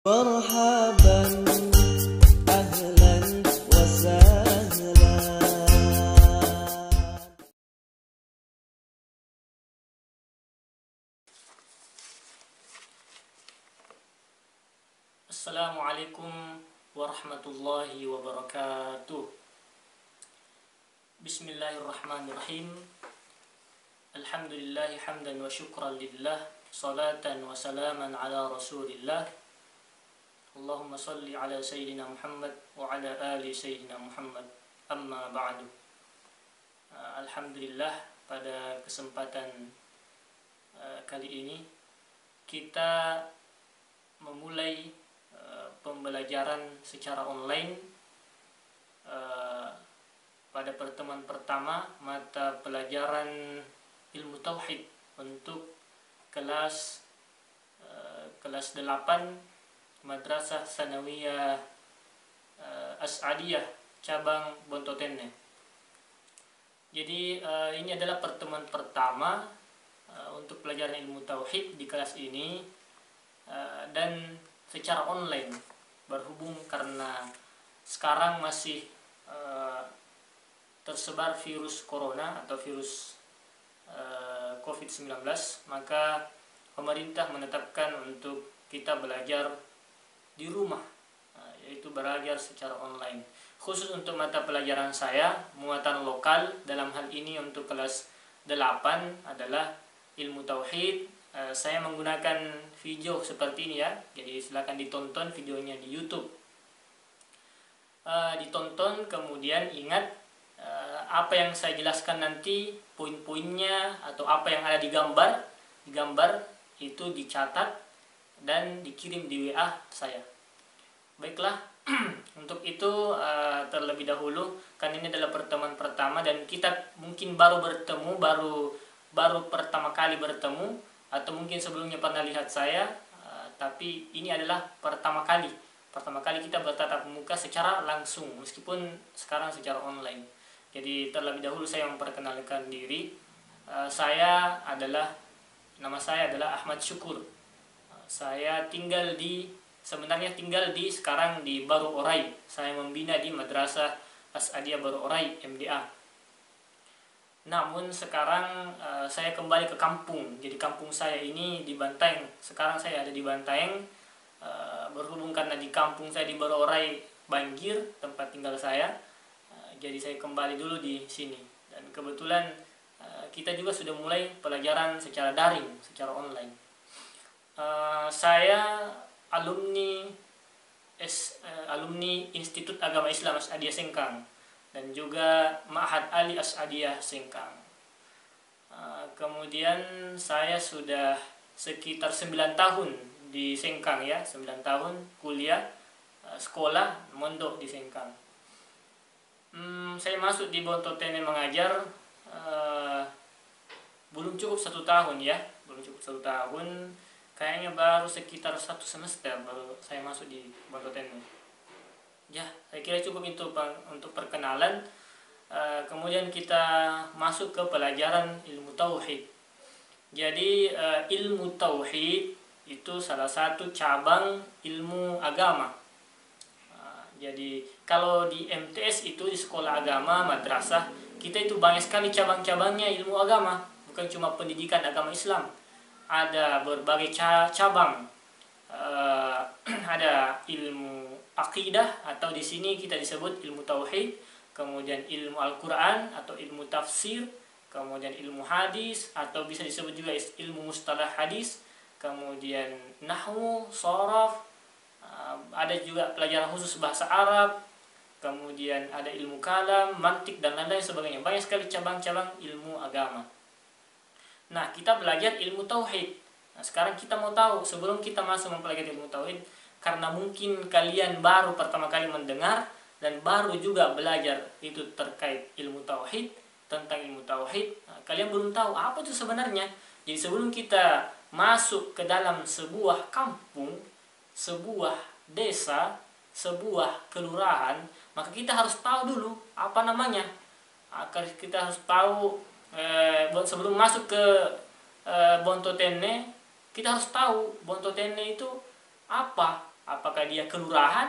مرحبا أهلا وسهلا. Assalamualaikum warahmatullahi wabarakatuh. Bismillahirrahmanirrahim. Alhamdulillahi hamdan wa syukran lillah, salatan wa salaman ala rasulillah. Allahumma salli ala Sayyidina Muhammad wa ala ali Sayyidina Muhammad. Amma ba'du. Alhamdulillah, pada kesempatan kali ini kita memulai pembelajaran secara online pada pertemuan pertama mata pelajaran ilmu tauhid untuk kelas 8 Madrasah Tsanawiyah As'adiyah cabang Bontotene. Jadi ini adalah pertemuan pertama untuk pelajaran ilmu tauhid di kelas ini, dan secara online, berhubung karena sekarang masih tersebar virus corona atau virus COVID-19, maka pemerintah menetapkan untuk kita belajar di rumah, yaitu belajar secara online. Khusus untuk mata pelajaran saya, muatan lokal, dalam hal ini untuk kelas 8 adalah ilmu tauhid. Saya menggunakan video seperti ini ya, jadi silakan ditonton videonya di YouTube. Ditonton, kemudian ingat apa yang saya jelaskan nanti, poin-poinnya atau apa yang ada di gambar itu dicatat dan dikirim di WA saya. Baiklah, untuk itu terlebih dahulu, kan ini adalah pertemuan pertama dan kita mungkin baru bertemu, baru pertama kali bertemu, atau mungkin sebelumnya pernah lihat saya, tapi ini adalah pertama kali kita bertatap muka secara langsung, meskipun sekarang secara online. Jadi terlebih dahulu saya memperkenalkan diri. Nama saya adalah Ahmad Syukur. Saya sebenarnya tinggal sekarang di Baru Orai. Saya membina di Madrasah As'adiyah Baru Orai, MDA. Namun sekarang saya kembali ke kampung. Jadi kampung saya ini di Bantaeng. Sekarang saya ada di Bantaeng. Berhubung karena di kampung saya di Baru Orai banjir tempat tinggal saya. Jadi saya kembali dulu di sini. Dan kebetulan kita juga sudah mulai pelajaran secara daring, secara online. Saya alumni Institut Agama Islam As'adiyah Sengkang dan juga Ma'had Ali As'adiyah Sengkang. Kemudian saya sudah sekitar 9 tahun di Sengkang ya, 9 tahun kuliah, sekolah, mondok di Sengkang. Saya masuk di Bontotene mengajar belum cukup 1 tahun ya, belum cukup 1 tahun. Kayaknya baru sekitar 1 semester baru saya masuk di Bontotene. Ya, saya kira cukup itu untuk perkenalan. Kemudian kita masuk ke pelajaran ilmu tauhid. Jadi ilmu tauhid itu salah satu cabang ilmu agama. Jadi kalau di MTS itu di sekolah agama, madrasah, kita itu banyak sekali cabang-cabangnya ilmu agama, bukan cuma pendidikan agama Islam. Ada berbagai cabang. Ada ilmu akidah atau di sini kita disebut ilmu tauhid, kemudian ilmu Al-Qur'an atau ilmu tafsir, kemudian ilmu hadis atau bisa disebut juga ilmu mustalah hadis, kemudian nahwu, sharaf, ada juga pelajaran khusus bahasa Arab, kemudian ada ilmu kalam, mantik dan lain-lain sebagainya. Banyak sekali cabang-cabang ilmu agama. Nah, kita belajar ilmu tauhid. Nah, sekarang kita mau tahu, sebelum kita masuk mempelajari ilmu tauhid, karena mungkin kalian baru pertama kali mendengar dan baru juga belajar itu terkait ilmu tauhid, tentang ilmu tauhid, nah, kalian belum tahu apa itu sebenarnya. Jadi sebelum kita masuk ke dalam sebuah kampung, sebuah desa, sebuah kelurahan, maka kita harus tahu dulu apa namanya. Kita harus tahu sebelum masuk ke Bontotene, kita harus tahu Bontotene itu apa apakah dia kelurahan,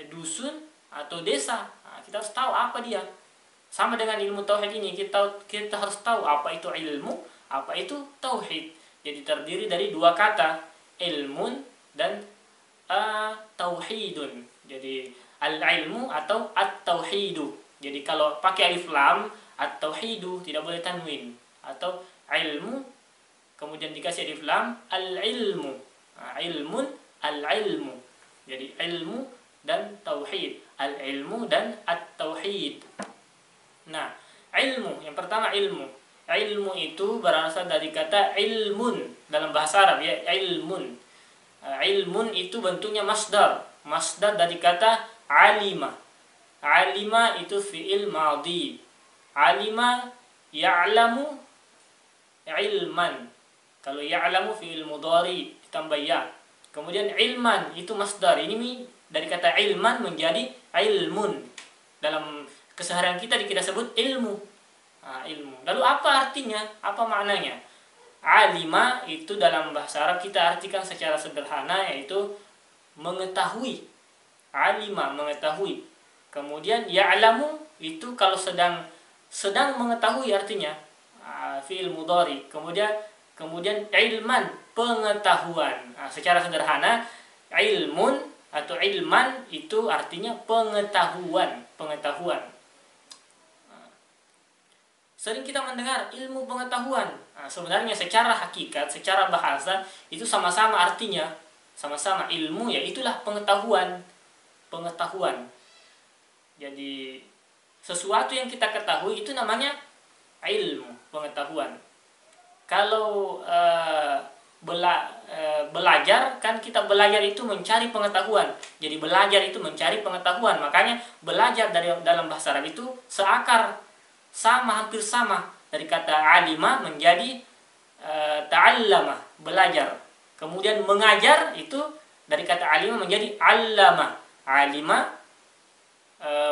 dusun, atau desa. Nah, kita harus tahu apa dia. Sama dengan ilmu tauhid ini, kita harus tahu apa itu ilmu, apa itu tauhid. Jadi terdiri dari dua kata, ilmun dan tauhidun. Jadi al-ilmu atau at-tauhidu. Jadi kalau pakai alif lam, at-tauhidu tidak boleh tanwin. Atau ilmu kemudian dikasih alif lam, al-ilmu. Nah, ilmun, al-ilmu. Jadi ilmu dan tauhid, al-ilmu dan at-tauhid. Nah, ilmu, yang pertama ilmu. Ilmu itu berasal dari kata ilmun dalam bahasa Arab ya, ilmun. Ilmun itu bentuknya masdar. Masdar dari kata alima. Alima itu fi'il madhi. Alima ya'lamu ilman. Kalau ya'lamu fi'il mudhari ditambah ya. Kemudian ilman itu masdar. Ini dari kata ilman menjadi ilmun. Dalam keseharian kita sebut ilmu. Nah, ilmu. Lalu apa artinya? Apa maknanya? Alima itu dalam bahasa Arab kita artikan secara sederhana, yaitu mengetahui. Alima, mengetahui. Kemudian ya'lamu itu kalau sedang mengetahui artinya fi'il mudhari. Kemudian ilman, pengetahuan. Nah, secara sederhana ilmun atau ilman itu artinya pengetahuan. Sering kita mendengar ilmu pengetahuan. Nah, sebenarnya secara hakikat, secara bahasa itu sama-sama artinya, sama-sama ilmu, ya itulah pengetahuan. Jadi sesuatu yang kita ketahui itu namanya ilmu, pengetahuan. Kalau belajar, kan kita belajar itu mencari pengetahuan. Jadi belajar itu mencari pengetahuan. Makanya belajar dalam bahasa Arab itu seakar, hampir sama dari kata alima menjadi ta'allama, belajar. Kemudian mengajar itu dari kata alima menjadi allama. Alima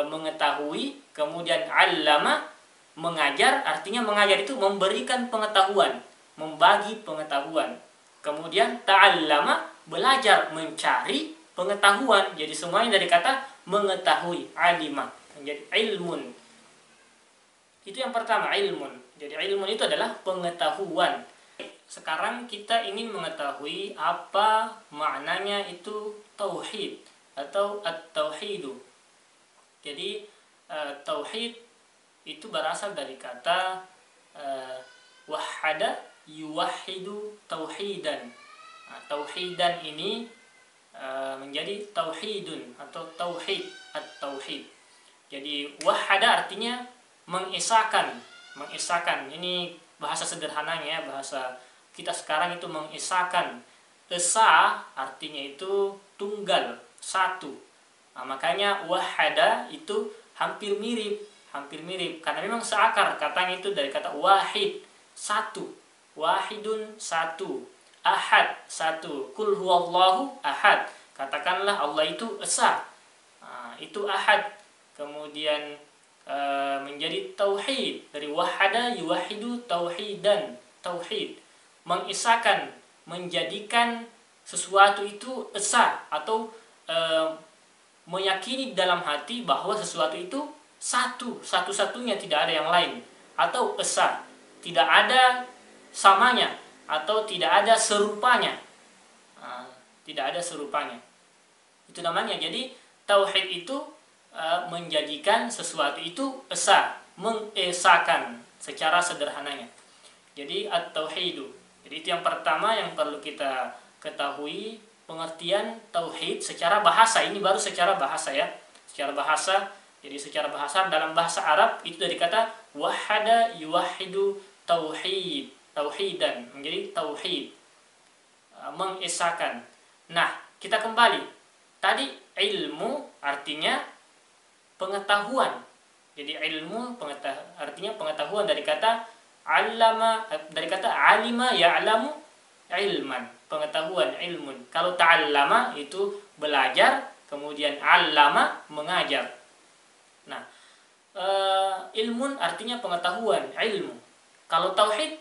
mengetahui, kemudian allama mengajar, artinya mengajar itu memberikan pengetahuan, membagi pengetahuan. Kemudian ta'allama, belajar, mencari pengetahuan. Jadi semuanya dari kata mengetahui, alima menjadi ilmun. Itu yang pertama, ilmun. Jadi ilmun itu adalah pengetahuan. Sekarang kita ingin mengetahui apa maknanya itu tauhid atau at-tauhidu. Jadi tauhid itu berasal dari kata wahada yuwahidu tauhidan. Nah, tauhidan ini menjadi tauhidun atau tauhid, at-tauhid. Jadi wahada artinya mengisahkan. Ini bahasa sederhananya, bahasa kita sekarang itu mengisahkan. Esa artinya itu tunggal, satu. Nah, makanya wahada itu hampir mirip karena memang seakar. Katanya itu dari kata wahid, satu. Wahidun, satu. Ahad, satu. Qul huwallahu ahad. Katakanlah Allah itu esa. Nah, itu ahad. Kemudian menjadi tauhid, dari wahada yuwahidu tauhidan, tauhid, mengisahkan, menjadikan sesuatu itu esa, atau meyakini dalam hati bahwa sesuatu itu satu-satunya, tidak ada yang lain, atau esa, tidak ada samanya atau tidak ada serupanya. Itu namanya. Jadi tauhid itu menjadikan sesuatu itu esa, mengesahkan secara sederhananya. Jadi at-tauhidu. Jadi itu yang pertama yang perlu kita ketahui, pengertian tauhid secara bahasa. Ini baru secara bahasa ya. Secara bahasa. Jadi secara bahasa dalam bahasa Arab itu dari kata wahada yuwahidu tauhid, tauhidan, menjadi tauhid, mengesahkan. Nah, kita kembali. Tadi ilmu artinya pengetahuan. Jadi ilmu artinya pengetahuan dari kata alama, dari kata alima ya'lamu ilman, pengetahuan, ilmun. Kalau ta'allama itu belajar, kemudian allama mengajar. Nah, ilmun artinya pengetahuan, ilmu. Kalau tauhid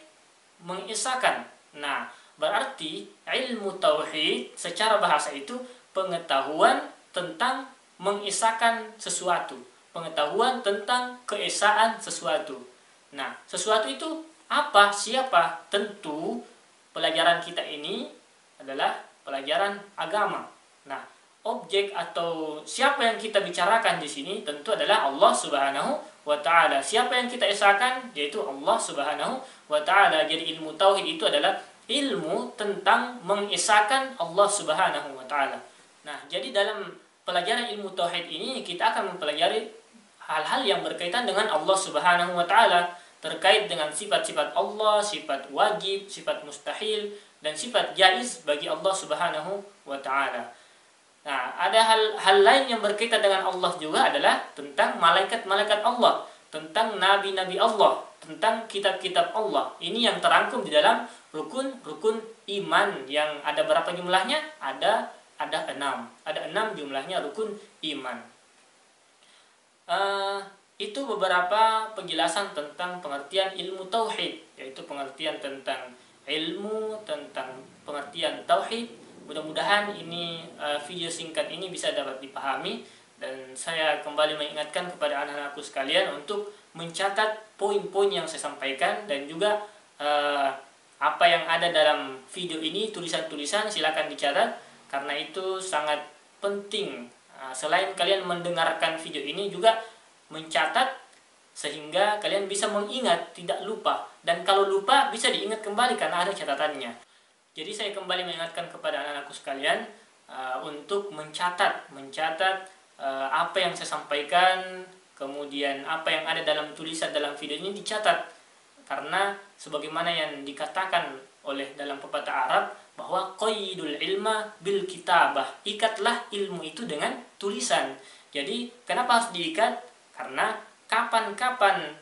mengisahkan. Nah, berarti ilmu tauhid secara bahasa itu pengetahuan tentang mengesahkan sesuatu, pengetahuan tentang keesaan sesuatu. Nah, sesuatu itu apa? Siapa? Tentu pelajaran kita ini adalah pelajaran agama. Nah, objek atau siapa yang kita bicarakan di sini tentu adalah Allah Subhanahu wa taala. Siapa yang kita esahkan? Yaitu Allah Subhanahu wa taala. Jadi ilmu tauhid itu adalah ilmu tentang mengesahkan Allah Subhanahu wa taala. Nah, jadi dalam pelajaran ilmu tauhid ini kita akan mempelajari hal-hal yang berkaitan dengan Allah Subhanahu wa taala, terkait dengan sifat-sifat Allah, sifat wajib, sifat mustahil, dan sifat jaiz bagi Allah Subhanahu wa taala. Nah, ada hal lain yang berkaitan dengan Allah juga adalah tentang malaikat-malaikat Allah, tentang nabi-nabi Allah, tentang kitab-kitab Allah. Ini yang terangkum di dalam rukun-rukun iman yang ada berapa jumlahnya? Ada 6. Ada 6 jumlahnya rukun iman. Itu beberapa penjelasan tentang pengertian ilmu tauhid, yaitu pengertian tentang ilmu, tentang pengertian tauhid. Mudah-mudahan ini video singkat ini bisa dapat dipahami, dan saya kembali mengingatkan kepada anak-anakku sekalian untuk mencatat poin-poin yang saya sampaikan, dan juga apa yang ada dalam video ini, tulisan-tulisan silakan dicatat, karena itu sangat penting. Selain kalian mendengarkan video ini, juga mencatat sehingga kalian bisa mengingat, tidak lupa. Dan kalau lupa bisa diingat kembali karena ada catatannya. Jadi saya kembali mengingatkan kepada anak-anakku sekalian untuk mencatat apa yang saya sampaikan, kemudian apa yang ada dalam tulisan dalam video ini dicatat. Karena sebagaimana yang dikatakan oleh dalam pepatah Arab, bahwa qaidul ilma bil kitabah, ikatlah ilmu itu dengan tulisan. Jadi kenapa harus diikat? Karena kapan-kapan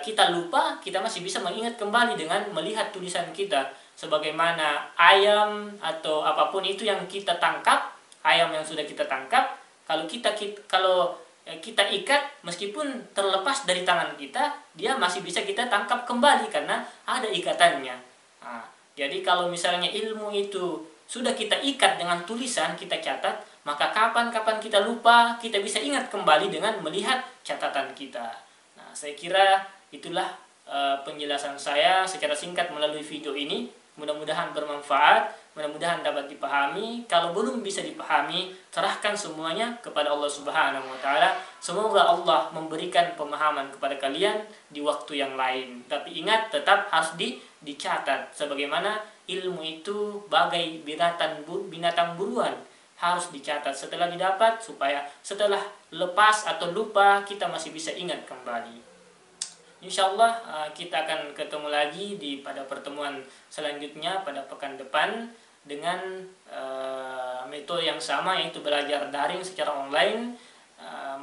kita lupa, kita masih bisa mengingat kembali dengan melihat tulisan kita. Sebagaimana ayam atau apapun itu yang kita tangkap, ayam yang sudah kita tangkap, kalau kita ikat, meskipun terlepas dari tangan kita, dia masih bisa kita tangkap kembali karena ada ikatannya. Nah, jadi kalau misalnya ilmu itu sudah kita ikat dengan tulisan, kita catat, maka kapan-kapan kita lupa, kita bisa ingat kembali dengan melihat catatan kita. Nah, saya kira itulah penjelasan saya secara singkat melalui video ini. Mudah-mudahan bermanfaat, mudah-mudahan dapat dipahami. Kalau belum bisa dipahami, serahkan semuanya kepada Allah Subhanahu wa taala. Semoga Allah memberikan pemahaman kepada kalian di waktu yang lain. Tapi ingat, tetap harus dicatat. Sebagaimana ilmu itu bagai binatang buruan, harus dicatat setelah didapat, supaya setelah lepas atau lupa kita masih bisa ingat kembali. Insyaallah kita akan ketemu lagi pada pertemuan selanjutnya pada pekan depan dengan metode yang sama, yaitu belajar daring secara online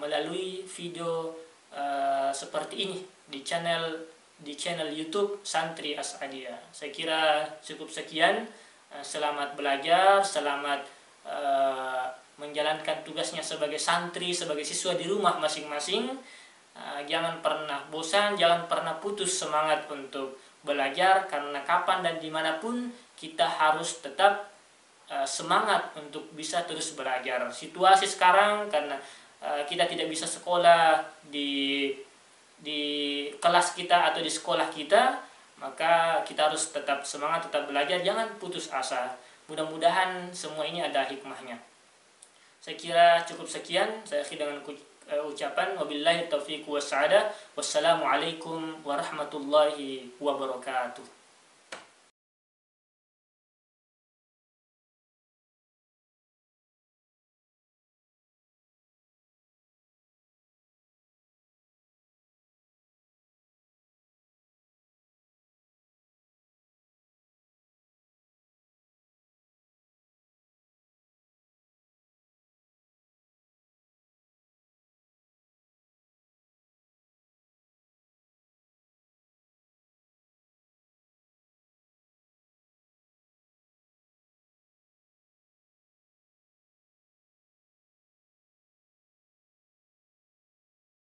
melalui video seperti ini di channel YouTube Santri As'adiyah. Saya kira cukup sekian. Selamat belajar, selamat menjalankan tugasnya sebagai santri, sebagai siswa di rumah masing-masing. Jangan pernah bosan, jangan pernah putus semangat untuk belajar, karena kapan dan dimanapun kita harus tetap semangat untuk bisa terus belajar. Situasi sekarang karena kita tidak bisa sekolah di kelas kita atau di sekolah kita, maka kita harus tetap semangat, tetap belajar, jangan putus asa. Mudah-mudahan semua ini ada hikmahnya. Saya kira cukup sekian. Saya akhiri dengan ucapan wabillahi taufiq wassadah. Wassalamualaikum warahmatullahi wabarakatuh.